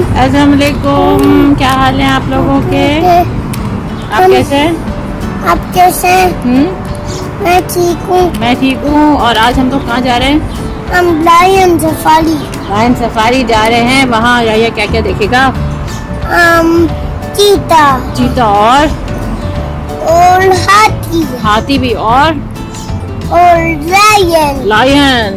अस्सलाम वालेकुम। क्या हाल है आप लोगों के? आप कैसे हैं? आप कैसे हैं? मैं ठीक हूँ। मैं ठीक हूँ। और आज हम लोग कहाँ जा रहे हैं? हम लायन सफारी। लायन सफारी जा रहे हैं। वहाँ याया क्या क्या देखेगा? चीता चीता और हाथी हाथी भी और lion. Lion.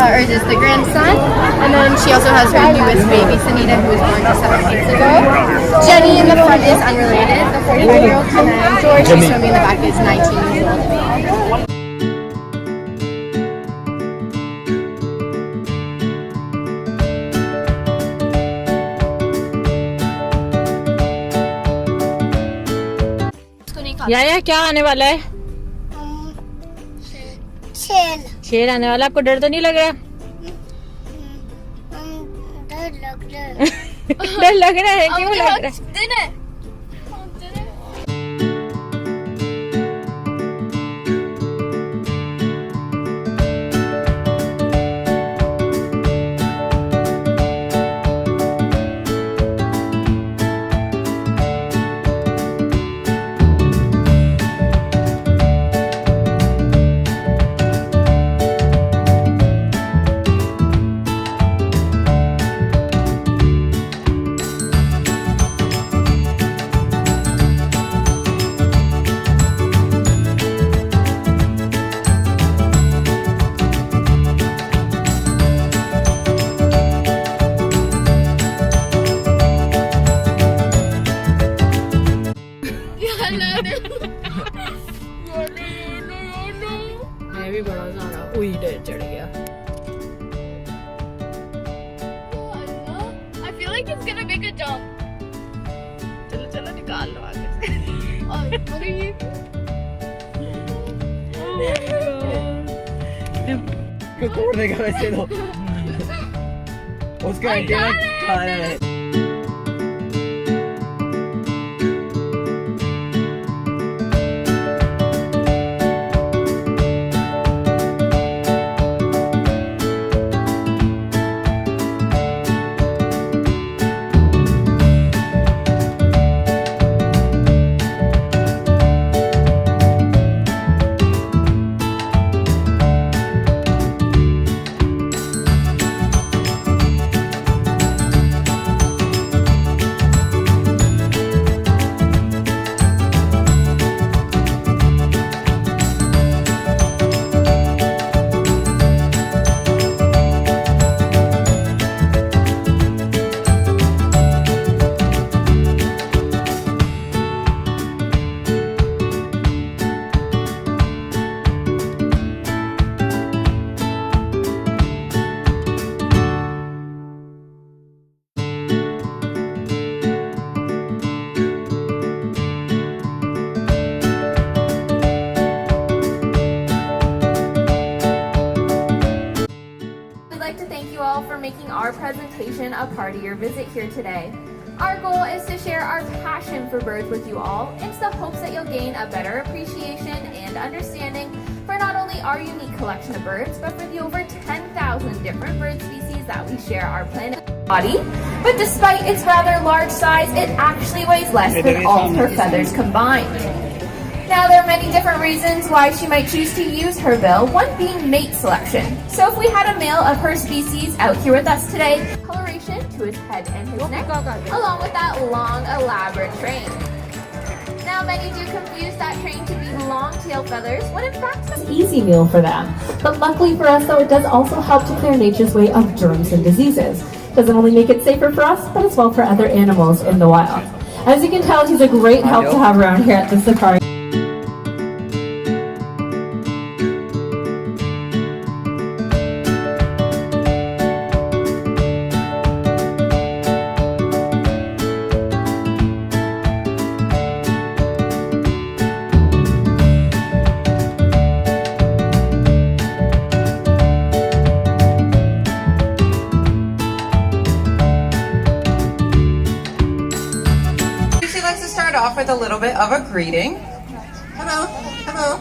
Ours is the grandson, and then she also has her newest baby, Sunita, who was born just 7 weeks ago. Jenny in the front is unrelated, the 41-year-old, and then George, who's swimming in the back, is 19 years old. याया क्या आने वाला है? शेर। शेर आने वाला। आपको डर तो नहीं लग रहा? डर लग रहा है। डर लग रहा है? क्यों लग रहा है? मैं भी बड़ा सारा डर चढ़ गया। I feel like it's gonna make a jump. चलो चलो निकाल लो आगे। What are you? तोड़ देगा वैसे तो। उसका एंटीना खा रहा है। For making our presentation a part of your visit here today. Our goal is to share our passion for birds with you all in the hopes that you'll gain a better appreciation and understanding for not only our unique collection of birds, but for the over 10,000 different bird species that we share our planet body. But despite its rather large size, it actually weighs less than all her feathers combined. Now, there are many different reasons why she might choose to use her bill, one being mate selection. So if we had a male of her species out here with us today, coloration to his head and his neck, along with that long, elaborate train. Now, many do confuse that train to be long tail feathers, when in fact it's an easy meal for them. But luckily for us, though, it does also help to clear nature's way of germs and diseases. Doesn't only make it safer for us, but as well for other animals in the wild. As you can tell, he's a great help to have around here at the safari. off with a little bit of a greeting. Hello, hello.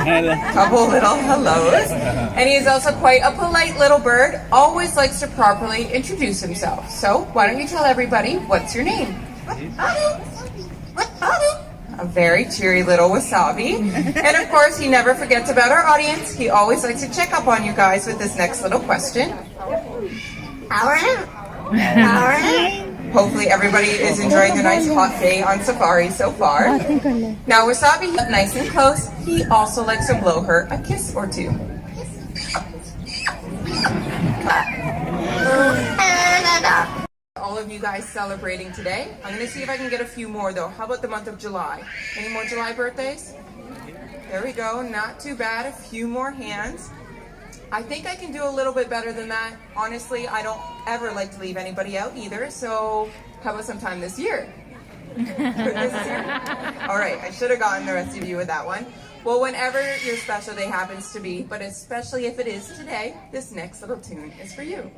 Hello. Couple little hellos. And he is also quite a polite little bird, always likes to properly introduce himself. So why don't you tell everybody what's your name? A very cheery little wasabi. And of course, he never forgets about our audience. He always likes to check up on you guys with this next little question. How are you? How are you? Hopefully everybody is enjoying the nice hot day on safari so far. Now Wasabi, nice and close, he also likes to blow her a kiss or two. All of you guys celebrating today. I'm going to see if I can get a few more though. How about the month of July? Any more July birthdays? There we go, not too bad, a few more hands. I think I can do a little bit better than that. Honestly, I don't ever like to leave anybody out either, so how about sometime this year? This year? All right, I should have gotten the rest of you with that one. Well, whenever your special day happens to be, but especially if it is today, this next little tune is for you.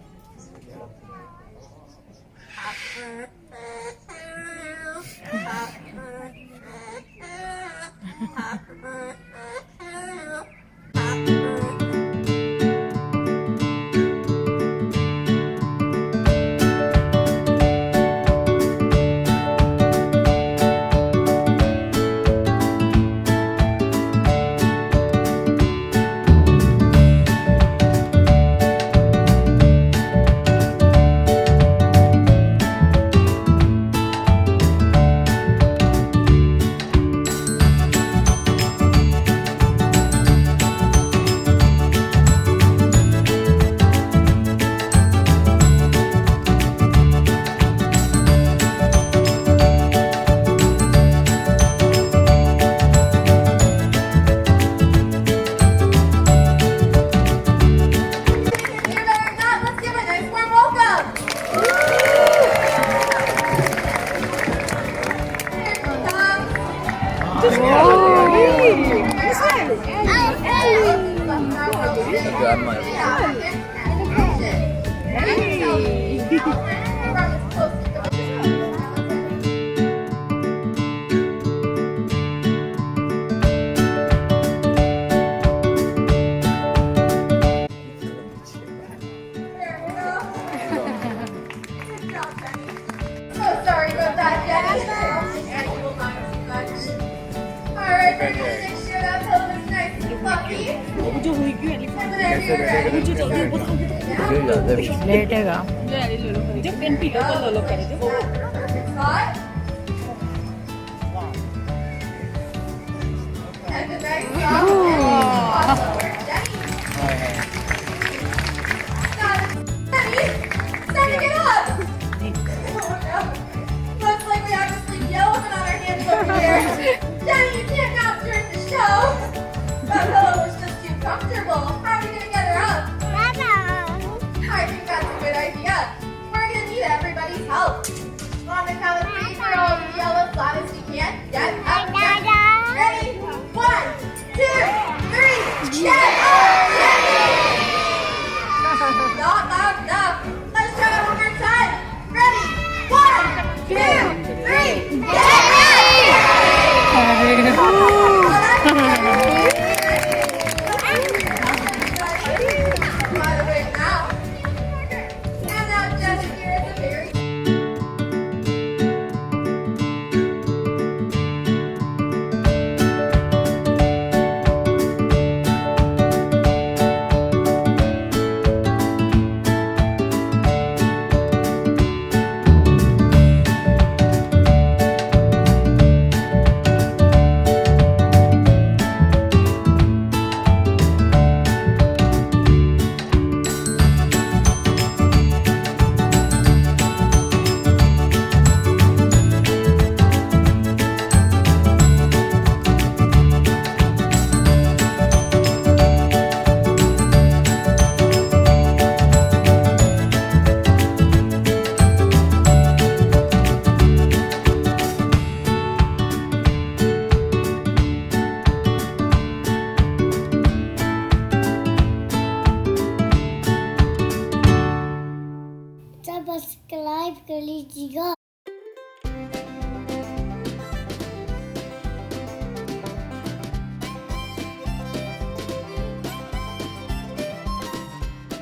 Subscribe कर लीजिएगा।